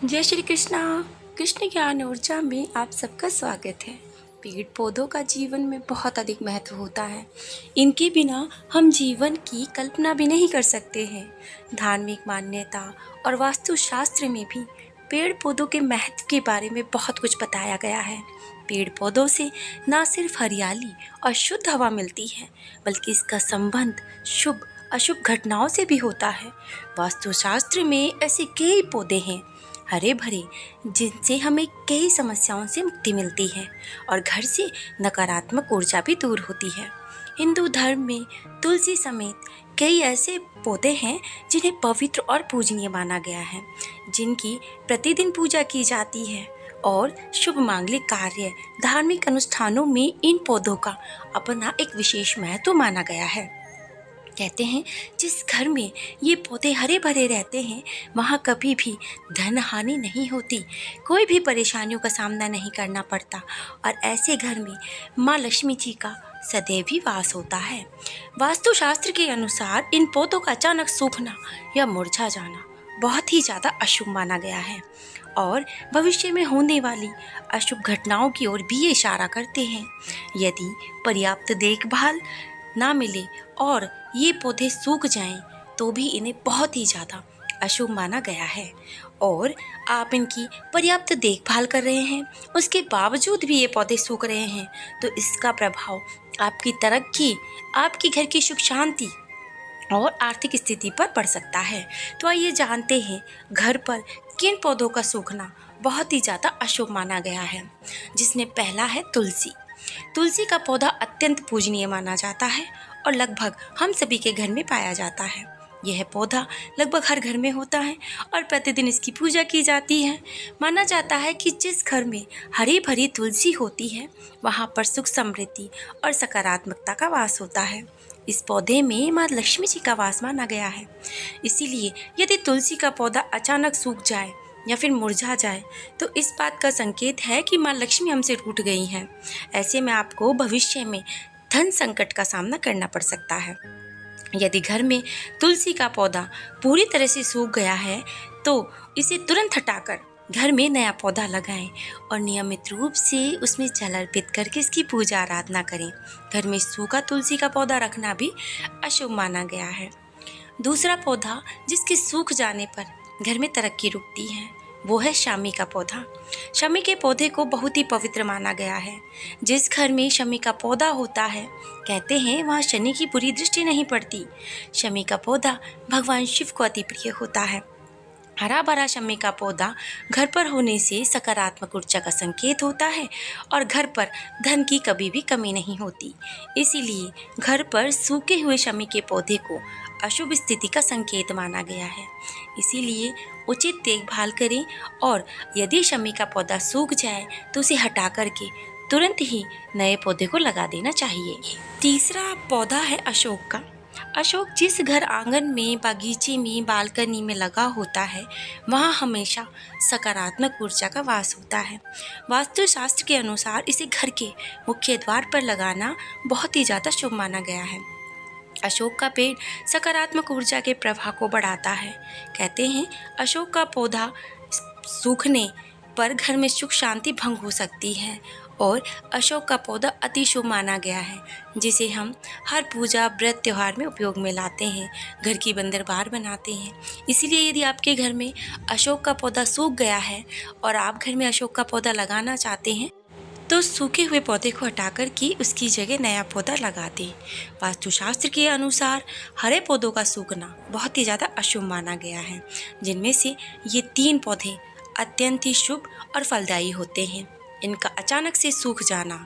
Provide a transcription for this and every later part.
जय श्री कृष्णा। कृष्ण ज्ञान ऊर्जा में आप सबका स्वागत है। पेड़ पौधों का जीवन में बहुत अधिक महत्व होता है। इनके बिना हम जीवन की कल्पना भी नहीं कर सकते हैं। धार्मिक मान्यता और वास्तुशास्त्र में भी पेड़ पौधों के महत्व के बारे में बहुत कुछ बताया गया है। पेड़ पौधों से न सिर्फ हरियाली और शुद्ध हवा मिलती है, बल्कि इसका संबंध शुभ अशुभ घटनाओं से भी होता है। वास्तुशास्त्र में ऐसे कई पौधे हैं हरे भरे, जिनसे हमें कई समस्याओं से मुक्ति मिलती है और घर से नकारात्मक ऊर्जा भी दूर होती है। हिंदू धर्म में तुलसी समेत कई ऐसे पौधे हैं जिन्हें पवित्र और पूजनीय माना गया है, जिनकी प्रतिदिन पूजा की जाती है और शुभ मांगलिक कार्य, धार्मिक अनुष्ठानों में इन पौधों का अपना एक विशेष महत्व माना गया है। कहते हैं जिस घर में ये पौधे हरे भरे रहते हैं वहाँ कभी भी धन हानि नहीं होती, कोई भी परेशानियों का सामना नहीं करना पड़ता और ऐसे घर में माँ लक्ष्मी जी का सदैव ही वास होता है। वास्तुशास्त्र के अनुसार इन पौधों का अचानक सूखना या मुरझा जाना बहुत ही ज़्यादा अशुभ माना गया है और भविष्य में होने वाली अशुभ घटनाओं की ओर भी ये इशारा करते हैं। यदि पर्याप्त देखभाल ना मिले और ये पौधे सूख जाएं तो भी इन्हें बहुत ही ज़्यादा अशुभ माना गया है। और आप इनकी पर्याप्त देखभाल कर रहे हैं, उसके बावजूद भी ये पौधे सूख रहे हैं, तो इसका प्रभाव आपकी तरक्की, आपकी घर की सुख शांति और आर्थिक स्थिति पर पड़ सकता है। तो आइए जानते हैं घर पर किन पौधों का सूखना बहुत ही ज़्यादा अशुभ माना गया है। जिसमें पहला है तुलसी। तुलसी का पौधा अत्यंत पूजनीय माना जाता है और लगभग हम सभी के घर में पाया जाता है। यह पौधा लगभग हर घर में होता है और प्रतिदिन इसकी पूजा की जाती है। माना जाता है कि जिस घर में हरी भरी तुलसी होती है वहाँ पर सुख समृद्धि और सकारात्मकता का वास होता है। इस पौधे में माँ लक्ष्मी जी का वास माना गया है। इसीलिए यदि तुलसी का पौधा अचानक सूख जाए या फिर मुरझा जाए तो इस बात का संकेत है कि माँ लक्ष्मी हमसे रूठ गई हैं। ऐसे में आपको भविष्य में धन संकट का सामना करना पड़ सकता है। यदि घर में तुलसी का पौधा पूरी तरह से सूख गया है तो इसे तुरंत हटाकर घर में नया पौधा लगाएं और नियमित रूप से उसमें जल अर्पित करके इसकी पूजा आराधना करें। घर में सूखा तुलसी का पौधा रखना भी अशुभ माना गया है। दूसरा पौधा जिसके सूख जाने पर घर में तरक्की रुकती है वो है शमी का पौधा। शमी के पौधे को बहुत ही पवित्र माना गया है। जिस घर में शमी का पौधा होता है कहते हैं वहाँ शनि की बुरी दृष्टि नहीं पड़ती। शमी का पौधा भगवान शिव को अति प्रिय होता है। हरा भरा शमी का पौधा घर पर होने से सकारात्मक ऊर्जा का संकेत होता है और घर पर धन की कभी भी कमी नहीं होती। इसीलिए घर पर सूखे हुए शमी के पौधे को अशुभ स्थिति का संकेत माना गया है। इसीलिए उचित देखभाल करें और यदि शमी का पौधा सूख जाए तो उसे हटा करके तुरंत ही नए पौधे को लगा देना चाहिए। तीसरा पौधा है अशोक का। अशोक जिस घर आंगन में, बागीचे में, बालकनी में लगा होता है वहाँ हमेशा सकारात्मक ऊर्जा का वास होता है। वास्तुशास्त्र के अनुसार इसे घर के मुख्य द्वार पर लगाना बहुत ही ज़्यादा शुभ माना गया है। अशोक का पेड़ सकारात्मक ऊर्जा के प्रवाह को बढ़ाता है। कहते हैं अशोक का पौधा सूखने पर घर में सुख शांति भंग हो सकती है और अशोक का पौधा अति शुभ माना गया है, जिसे हम हर पूजा व्रत त्योहार में उपयोग में लाते हैं, घर की बंदरबार बनाते हैं। इसीलिए यदि आपके घर में अशोक का पौधा सूख गया है और आप घर में अशोक का पौधा लगाना चाहते हैं तो सूखे हुए पौधे को हटाकर के उसकी जगह नया पौधा लगा दें। वास्तुशास्त्र के अनुसार हरे पौधों का सूखना बहुत ही ज़्यादा अशुभ माना गया है, जिनमें से ये 3 पौधे अत्यंत ही शुभ और फलदायी होते हैं। इनका अचानक से सूख जाना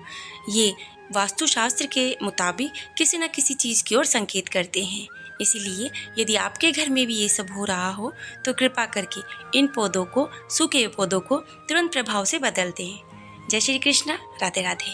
ये वास्तुशास्त्र के मुताबिक किसी न किसी चीज़ की ओर संकेत करते हैं। इसीलिए यदि आपके घर में भी ये सब हो रहा हो तो कृपा करके इन पौधों को, सूखे पौधों को तुरंत प्रभाव से बदल दें। जय श्री कृष्ण। राधे राधे।